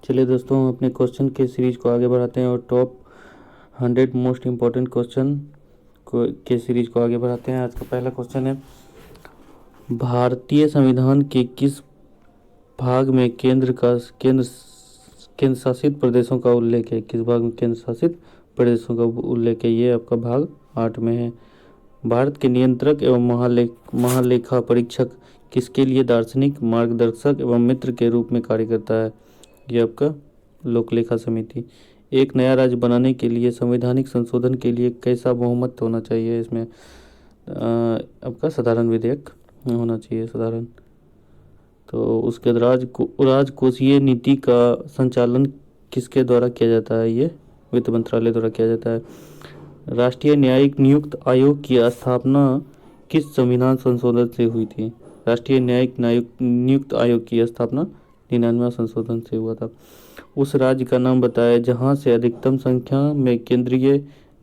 चलिए दोस्तों, हम अपने क्वेश्चन के सीरीज को आगे बढ़ाते हैं और टॉप 100 मोस्ट इम्पॉर्टेंट क्वेश्चन को के सीरीज को आगे बढ़ाते हैं। आज का पहला क्वेश्चन है, भारतीय संविधान के किस भाग में केंद्र शासित प्रदेशों का उल्लेख है? किस भाग में केंद्र शासित प्रदेशों का उल्लेख है? ये आपका भाग 8 में है। भारत के नियंत्रक एवं महालेखा परीक्षक किसके लिए दार्शनिक, मार्गदर्शक एवं मित्र के रूप में कार्य करता है? ये आपका लोकलेखा समिति। एक नया राज्य बनाने के लिए संवैधानिक संशोधन के लिए कैसा बहुमत होना चाहिए? इसमें आपका साधारण विधेयक होना चाहिए, साधारण। तो उसके बाद राजकोषीय नीति का संचालन किसके द्वारा किया जाता है? ये वित्त मंत्रालय द्वारा किया जाता है। राष्ट्रीय न्यायिक नियुक्त आयोग की स्थापना किस संविधान संशोधन से हुई थी? राष्ट्रीय न्यायिक नियुक्त आयोग की स्थापना 99वां संशोधन से हुआ था। उस राज्य का नाम बताया जहां से अधिकतम संख्या में केंद्रीय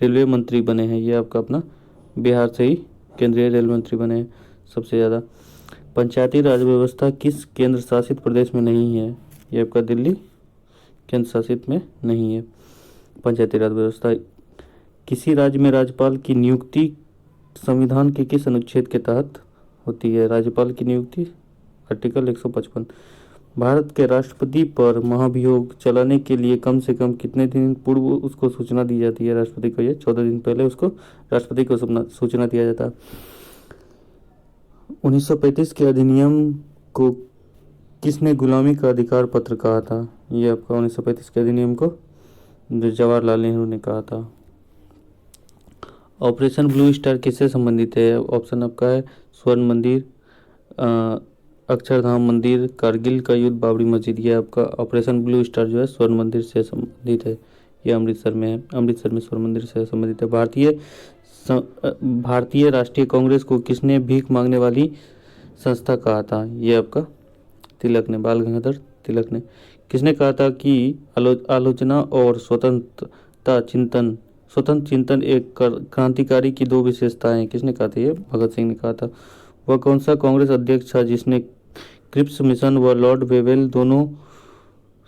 रेलवे मंत्री बने हैं। ये आपका अपना बिहार से ही केंद्रीय रेलवे मंत्री बने हैं सबसे ज़्यादा। पंचायती राज व्यवस्था किस केंद्र शासित प्रदेश में नहीं है? ये आपका दिल्ली केंद्र शासित में नहीं है पंचायती राज व्यवस्था। किसी राज्य में राज्यपाल की नियुक्ति संविधान के किस अनुच्छेद के तहत होती है? राज्यपाल की नियुक्ति आर्टिकल 155। भारत के राष्ट्रपति पर महाभियोग चलाने के लिए कम से कम कितने दिन पूर्व उसको सूचना दी जाती है? राष्ट्रपति को ये 14 दिन पहले उसको राष्ट्रपति को सूचना दिया जाता है। 1935 के अधिनियम को किसने गुलामी का अधिकार पत्र कहा था? ये आपका 1935 के अधिनियम को जो जवाहरलाल नेहरू ने कहा था। ऑपरेशन ब्लू स्टार किससे संबंधित है? ऑप्शन आपका है स्वर्ण मंदिर, अक्षरधाम मंदिर, कारगिल का युद्ध, बाबरी मस्जिद। ये आपका ऑपरेशन ब्लू स्टार जो है स्वर्ण मंदिर से संबंधित है। ये अमृतसर में है, अमृतसर में स्वर्ण मंदिर से संबंधित है। भारतीय राष्ट्रीय कांग्रेस को किसने भीख मांगने वाली संस्था कहा था? ये आपका तिलक ने, बाल गंगाधर तिलक ने। किसने कहा था कि आलोचना और स्वतंत्र चिंतन एक क्रांतिकारी की दो विशेषताएं हैं? किसने कहा था? ये भगत सिंह ने कहा था। वह कौन सा कांग्रेस अध्यक्ष था जिसने क्रिप्स मिशन व लॉर्ड वेवेल दोनों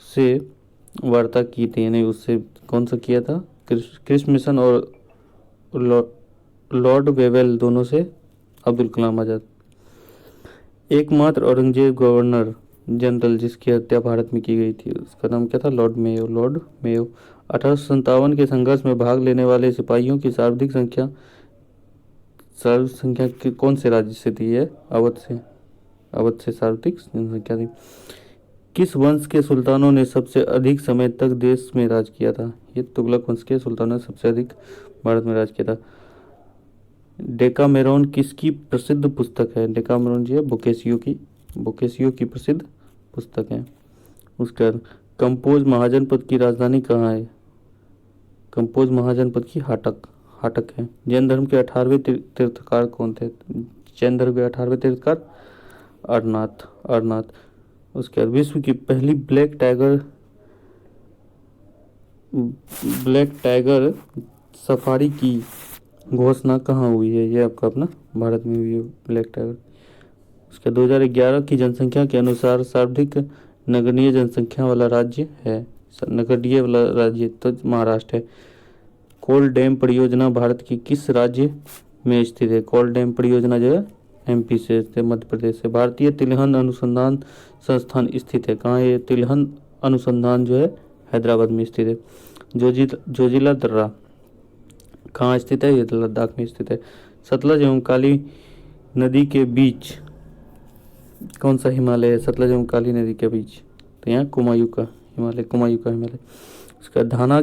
से वार्ता की थी? यानी उससे कौन सा किया था? क्रिप्स मिशन और लॉर्ड वेवेल दोनों से अब्दुल कलाम आजाद। एकमात्र औरंगजेब गवर्नर जनरल जिसकी हत्या भारत में की गई थी, उसका नाम क्या था? Lord Mayo. 1857 के संघर्ष में भाग लेने वाले सिपाहियों की सर्वाधिक संख्या कौन से राज्य से थी? है अवध से सर्वाधिक जनसंख्या थी। किस वंश के सुल्तानों ने सबसे अधिक समय तक देश में राज किया था? ये तुगलक वंश के सुल्तानों ने सबसे अधिक भारत में राज किया था। डेकामेरॉन किसकी प्रसिद्ध पुस्तक है? डेकामेरॉन जी है बोकेशियो की प्रसिद्ध पुस्तक है। उसका कंपोज महाजनपद की राजधानी कहाँ है? कंपोज महाजनपद की हाटक है। जैन धर्म के 18वें तीर्थकार कौन थे? जैन धर्म के 18वें तीर्थकार अरनाथ। उसके बाद विश्व की पहली ब्लैक टाइगर सफारी की घोषणा कहाँ हुई है? ये आपका अपना भारत में हुई है ब्लैक टाइगर। उसके 2011 की जनसंख्या के अनुसार सर्वाधिक नगरीय जनसंख्या वाला राज्य है, नगरीय वाला राज्य तो महाराष्ट्र है। कोल डैम परियोजना भारत की किस राज्य में स्थित है? कोल डैम परियोजना जो है एमपी से, मध्य प्रदेश से। भारतीय तिलहन अनुसंधान संस्थान स्थित है कहाँ? ये तिलहन अनुसंधान जो है हैदराबाद में स्थित है। जोजिला दर्रा कहाँ स्थित है? ये लद्दाख में स्थित है। सतलज एवं काली नदी के बीच कौन सा हिमालय है? सतलज एवं काली नदी के बीच तो यहाँ कुमायूं का हिमालय। उसका धाना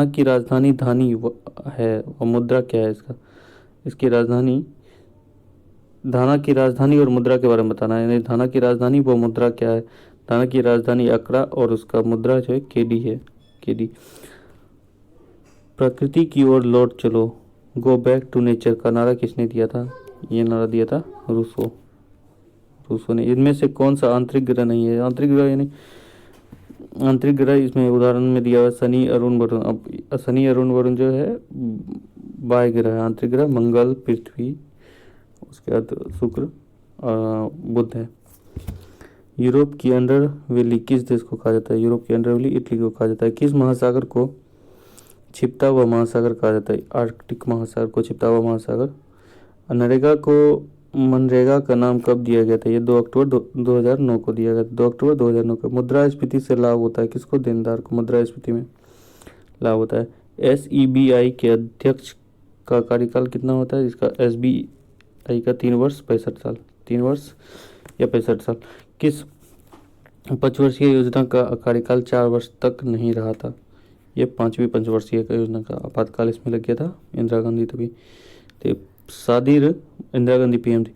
की राजधानी धानी है और मुद्रा क्या है इसका? इसकी राजधानी, धाना की राजधानी और मुद्रा के बारे में बताना है। यानी धाना की राजधानी व मुद्रा क्या है? धाना की राजधानी अकरा और उसका मुद्रा जो है केडी है, केडी। प्रकृति की ओर लौट चलो, गो बैक टू नेचर का नारा किसने दिया था? ये नारा दिया था रूसो ने। इनमें से कौन सा आंतरिक ग्रह नहीं है? आंतरिक ग्रह यानी आंतरिक ग्रह इसमें उदाहरण में दिया हुआ शनि, अरुण, वरुण। अब शनि, अरुण, वरुण जो है बाह्य ग्रह है। आंतरिक ग्रह मंगल, पृथ्वी, उसके बाद शुक्र, बुध है। यूरोप की अंडरवेली किस देश को कहा जाता है? यूरोप की अंडरवेली इटली को कहा जाता है। किस महासागर को छिपता हुआ महासागर कहा जाता है? आर्कटिक महासागर को छिपता हुआ महासागर। नरेगा को मनरेगा का नाम कब दिया गया था? ये 2 अक्टूबर 2009 को दिया गया था। 2 अक्टूबर 2009 को। मुद्रास्फीति से लाभ होता है किसको? देनदार को मुद्रास्फीति में लाभ होता है। SEBI के अध्यक्ष का कार्यकाल कितना होता है? इसका SBI का 3 वर्ष 65 साल, 3 वर्ष या 65 साल। किस 5 वर्षीय योजना का कार्यकाल 4 वर्ष तक नहीं रहा था? ये 5वीं पंचवर्षीय का योजना का आपातकाल इसमें लग गया था इंदिरा गांधी तभी। तो सादिर इंदिरा गांधी PM थी।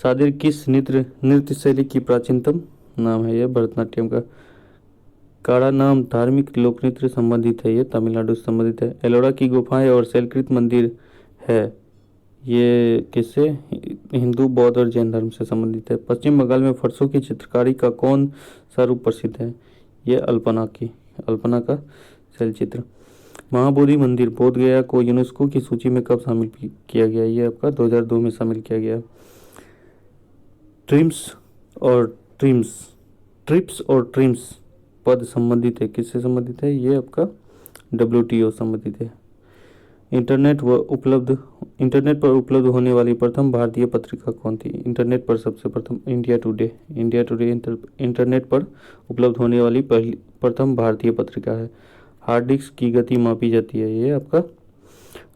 सादिर किस नृत्य शैली की प्राचीनतम नाम है? ये भरतनाट्यम का। काड़ा नाम धार्मिक लोक नृत्य संबंधित है, ये तमिलनाडु से संबंधित है। एलोरा की गुफाएं और शैलकृत मंदिर है, ये किससे? हिंदू, बौद्ध और जैन धर्म से संबंधित है। पश्चिम बंगाल में फरसों की चित्रकारी का कौन सा रूप प्रसिद्ध है? ये अल्पना का शैलचित्र। महाबोधि मंदिर बोध गया को यूनेस्को की सूची में कब शामिल किया गया? ये आपका 2002 में शामिल किया गया। ट्रिप्स और ट्रिम्स पद संबंधित है, किससे संबंधित है? ये आपका WTO संबंधित है। इंटरनेट पर उपलब्ध होने वाली प्रथम भारतीय पत्रिका कौन थी? इंटरनेट पर सबसे प्रथम इंडिया टुडे इंटरनेट पर उपलब्ध होने वाली प्रथम भारतीय पत्रिका है। हार्ड डिस्क की गति मापी जाती है, ये आपका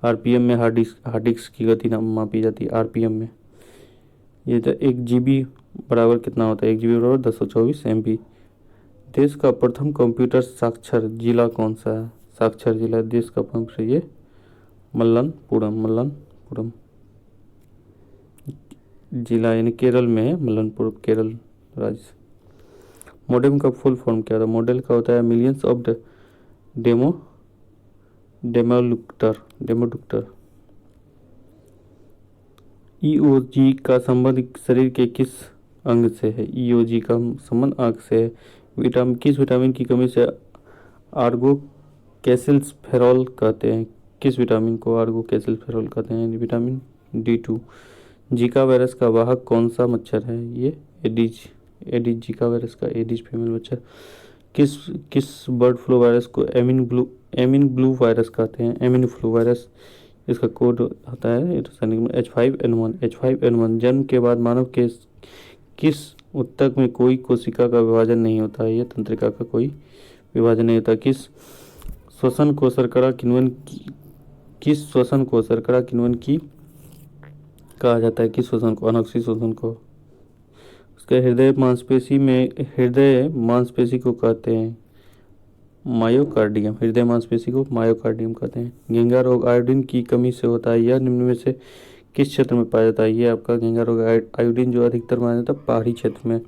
RPM में हार्ड डिस्क की गति मापी जाती है RPM में। ये 1 GB बराबर कितना होता है? 1 GB बराबर 1024 MB। देश का प्रथम कंप्यूटर साक्षर जिला कौन सा है? साक्षर जिला देश का प्रथम ये मल्लनपुरम जिला यानी केरल में है, मल्लनपुरम केरल राज्य। मॉडेम का फुल फॉर्म क्या होता है? मॉडल का होता है मिलियंस ऑफ डेमोडुक्टर। EOG का संबंध शरीर के किस अंग से है? EOG का संबंध आंख से है। किस विटामिन की कमी से आर्गोकैसिल्फेरॉल कहते हैं? किस विटामिन को आर्गोकैसिल्फेरॉल कहते हैं? Vitamin D2। जीका वायरस का वाहक कौन सा मच्छर है? ये एडिज जीका वायरस का एडिज फीमेल मच्छर। किस बर्ड फ्लू वायरस को एमिन ब्लू वायरस कहते हैं? Avian flu virus. इसका कोड होता है H5N1। जन्म के बाद मानव के किस उत्तक में कोई कोशिका का विभाजन नहीं होता है? ये तंत्रिका का कोई विभाजन नहीं होता। किस श्वसन को शर्करा किण्वन की कहा जाता है? किस श्वसन को? अनोक्सी श्वसन को। उसके हृदय मांसपेशी को कहते हैं मायोकार्डियम। हृदय मांसपेशी को मायोकार्डियम कहते हैं। घेंघा रोग आयोडीन की कमी से होता है, यह निम्न में से किस क्षेत्र में पाया जाता है? ये आपका घेंघा रोग आयोडीन जो अधिकतर पाया जाता है पहाड़ी क्षेत्र में।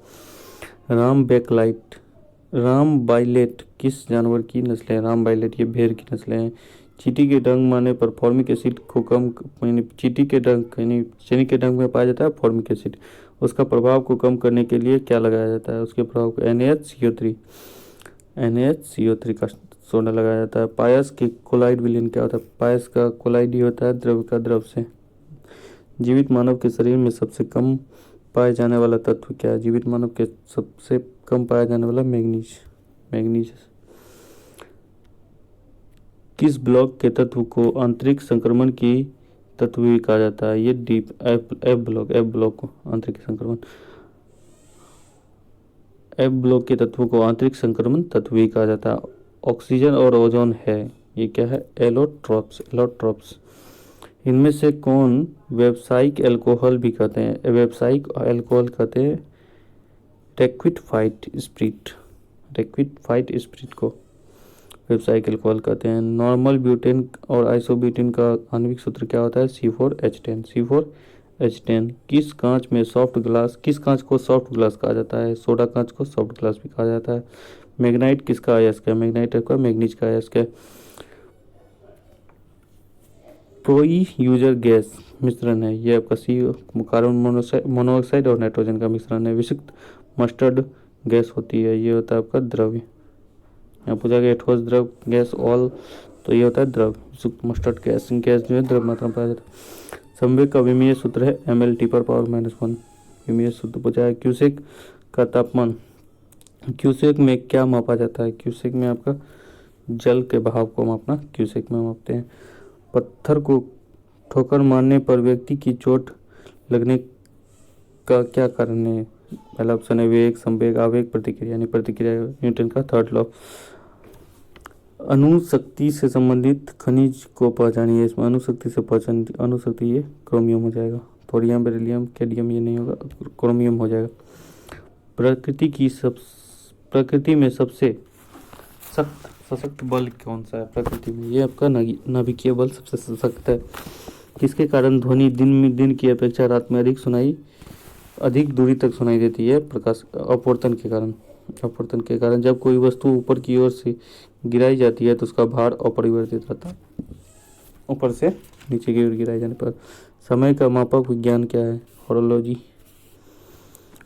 रामबाइलेट किस जानवर की नस्ल है? रामबाइलेट ये भेड़ की नस्लें हैं। चींटी के डंक मारने पर फॉर्मिक एसिड को कम चींटी के डंक यानी चने के डंक में पाया जाता है फॉर्मिक एसिड। उसका प्रभाव को कम करने के लिए क्या लगाया जाता है? उसके प्रभाव को NaHCO3 का सोडा लगाया जाता है। पायस के कोलाइड विलयन क्या होता है? पायस का कोलाइड ही होता है द्रव का द्रव से। जीवित मानव के शरीर में सबसे कम पाए जाने वाला तत्व क्या है? जीवित मानव के सबसे कम पाया जाने वाला मैग्नीज। किस ब्लॉक के तत्व को आंतरिक संक्रमण की तत्व भी कहा जाता है? ये F ब्लॉक को आंतरिक संक्रमण। F ब्लॉक के तत्वों को आंतरिक संक्रमण तत्व भी कहा जाता है। ऑक्सीजन और ओजोन है, ये क्या है? एलोट्रॉप्स। इनमें से कौन व्यावसायिक अल्कोहल भी कहते हैं? व्यावसायिक अल्कोहल कहते हैं लिक्विड फाइट स्पिरिट को व्यावसायिक अल्कोहल कहते हैं। नॉर्मल ब्यूटेन और आइसोब्यूटेन का आणविक सूत्र क्या होता है? C4H10। किस कांच को सॉफ्ट ग्लास कहा जाता है? सोडा कांच को सॉफ्ट ग्लास भी कहा जाता है। मैग्नाइट किसका अयस्क है? मैग्नाइट का मैग्नीज का अयस्क है। प्रोयूजर गैस मिश्रण है, यह आपका कार्बन मोनोऑक्साइड और नाइट्रोजन का मिश्रण है। विषुक्त मस्टर्ड गैस होती है, ये होता है आपका द्रव्य। यहाँ पूछा गया ठोस द्रव गैस ऑल, तो ये होता है द्रव। विषुक्त मस्टर्ड गैस जो है द्रव मात्रा में पाया जाता है। संवेग का विमीय सूत्र है mL/(T)(-1). विमीय सूत्र पूछा है। क्यूसेक का तापमान क्यूसेक में क्या मापा जाता है? क्यूसेक में आपका जल के बहाव को मापना क्यूसेक में मापते हैं। पत्थर को ठोकर मारने पर व्यक्ति की चोट लगने का क्या कारण है? पहला ऑप्शन है वेग, संवेग, आवेग, प्रतिक्रिया, यानी प्रतिक्रिया, न्यूटन का थर्ड लॉ। अणुशक्ति से संबंधित खनिज को पहचानिए। इसमें अणुशक्ति से पहचान, अणुशक्ति ये क्रोमियम हो जाएगा। थोरियम, बेरिलियम, कैडमियम ये नहीं होगा, क्रोमियम हो जाएगा। प्रकृति में सबसे सशक्त बल कौन सा है? प्रकृति में ये आपका नाभिकीय बल सबसे सशक्त है। किसके कारण ध्वनि दिन की अपेक्षा रात में अधिक दूरी तक सुनाई देती है? प्रकाश अपवर्तन के कारण। अपवर्तन के कारण जब कोई वस्तु ऊपर की ओर से गिराई जाती है तो उसका भार अपरिवर्तित रहता है, ऊपर से नीचे की ओर गिराए जाने पर। समय का मापक विज्ञान क्या है? हॉरोलॉजी।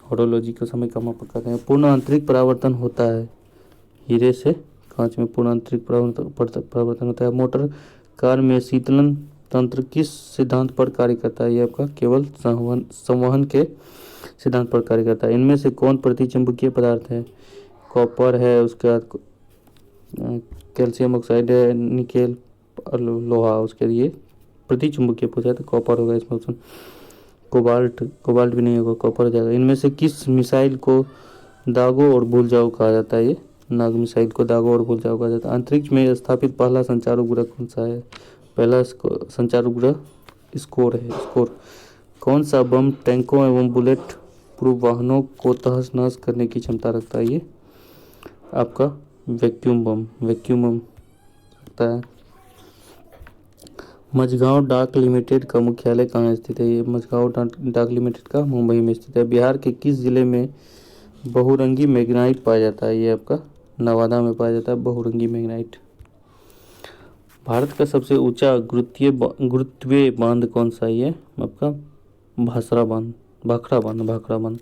हॉरोलॉजी का समय का मापक कहते हैं। पूर्ण आंतरिक परावर्तन होता है हीरे से कांच में, पूर्ण आंतरिक परावर्तन होता है। मोटर कार में शीतलन तंत्र किस सिद्धांत पर कार्य करता है? ये आपका केवल संवहन के सिद्धांत पर कार्य करता है। इनमें से कौन प्रतिचुंबकीय पदार्थ है? कॉपर है, उसके बाद कैल्शियम ऑक्साइड है, निकेल और लोहा। उसके लिए प्रतिचुंबकीय पूछा है तो कॉपर होगा इसमें ऑप्शन। कोबाल्ट भी नहीं होगा, कॉपर हो जाएगा। इनमें से किस मिसाइल को दागो और भूल जाओ कहा जाता है? ये नाग मिसाइल को दागो और भूल जाओ कहा जाता है। अंतरिक्ष में स्थापित पहला संचार उपग्रह कौन सा है? पहला संचार उपग्रह स्कोर है। स्कोर। कौन सा बम टैंकों एवं बुलेट प्रूफ वाहनों को तहस नहस करने की क्षमता रखता है? ये आपका वैक्यूम बम रखता है। मझगांव डाक लिमिटेड का मुख्यालय कहाँ स्थित है? ये मझगांव डाक लिमिटेड का मुंबई में स्थित है। बिहार के किस जिले में बहुरंगी मैग्नाइट पाया जाता है? ये आपका नवादा में पाया जाता है बहुरंगी मैग्नाइट। भारत का सबसे ऊंचा गुरुत्वीय बांध कौन सा है? ये आपका भाखड़ा बांध।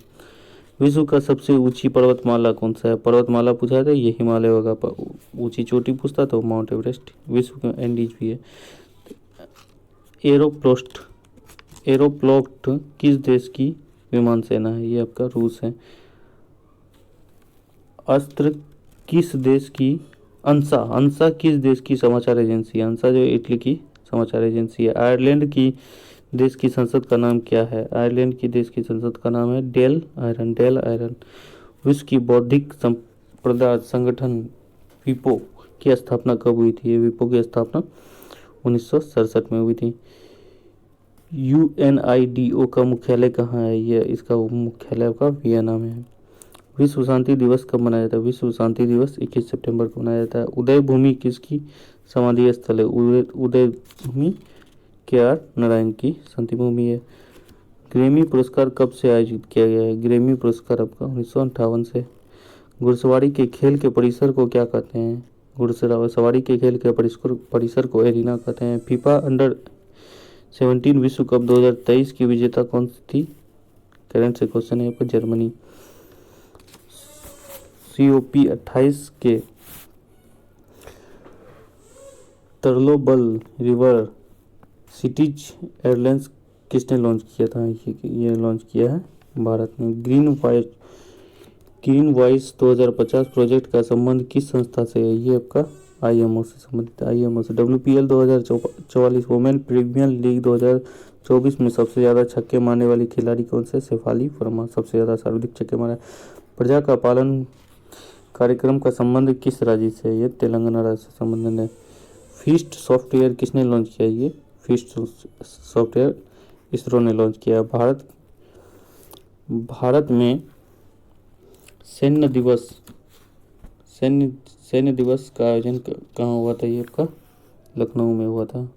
विश्व का सबसे ऊंची पर्वतमाला कौन सा है? पर्वतमाला पूछा था, ये हिमालय होगा। ऊंची चोटी पूछता तो माउंट एवरेस्ट। विश्व का एंडीज भी है। एरोफ्लोट किस देश की विमान सेना है? ये आपका रूस है। अस्त्र किस देश की अंसा किस देश की समाचार एजेंसी है? अंसा जो इटली की समाचार एजेंसी है। आयरलैंड की देश की संसद का नाम क्या है? आयरलैंड की देश की संसद का नाम है डेल आयरन। विश्व की बौद्धिक संपदा संगठन विपो की स्थापना कब हुई थी? विपो की स्थापना 1967 में हुई थी। UNIDO का मुख्यालय कहाँ है? ये इसका मुख्यालय का वियना में है। विश्व शांति दिवस कब मनाया जाता है? विश्व शांति दिवस 21 सितंबर को मनाया जाता है। उदय भूमि किसकी समाधि स्थल है? उदय भूमि KR नारायण की शांति भूमि है। ग्रैमी पुरस्कार कब से आयोजित किया गया है? ग्रैमी पुरस्कार आपका 1958 से। घुड़सवारी के खेल के परिसर को क्या कहते हैं? घुड़सवारी के खेल के परिसर को एरिना कहते हैं। फीफा अंडर-17 विश्व कप 2023 की विजेता कौन सी थी? करंट से क्वेश्चन है आपका, जर्मनी। COP28 के तरलोबल रिवर सिटीज एयरलाइंस किसने लॉन्च किया था? ये लॉन्च किया है भारत ने। ग्रीन वॉइस 2050 प्रोजेक्ट का संबंध किस संस्था से है? ये आपका IMO से संबंधित, IMO से। WPL 2044 वुमेन प्रीमियर लीग 2024 में सबसे ज़्यादा छक्के मारने वाली खिलाड़ी कौन से? शेफाली वर्मा सबसे ज़्यादा सर्वाधिक छक्के मारे। प्रजा का पालन कार्यक्रम का संबंध किस राज्य से है? ये तेलंगाना राज्य से संबंधित है। फिस्ट सॉफ्टवेयर किसने लॉन्च किया? ये फिस्ट सॉफ्टवेयर इसरो ने लॉन्च किया। भारत में सैन्य दिवस का आयोजन कहाँ हुआ था? ये आपका लखनऊ में हुआ था।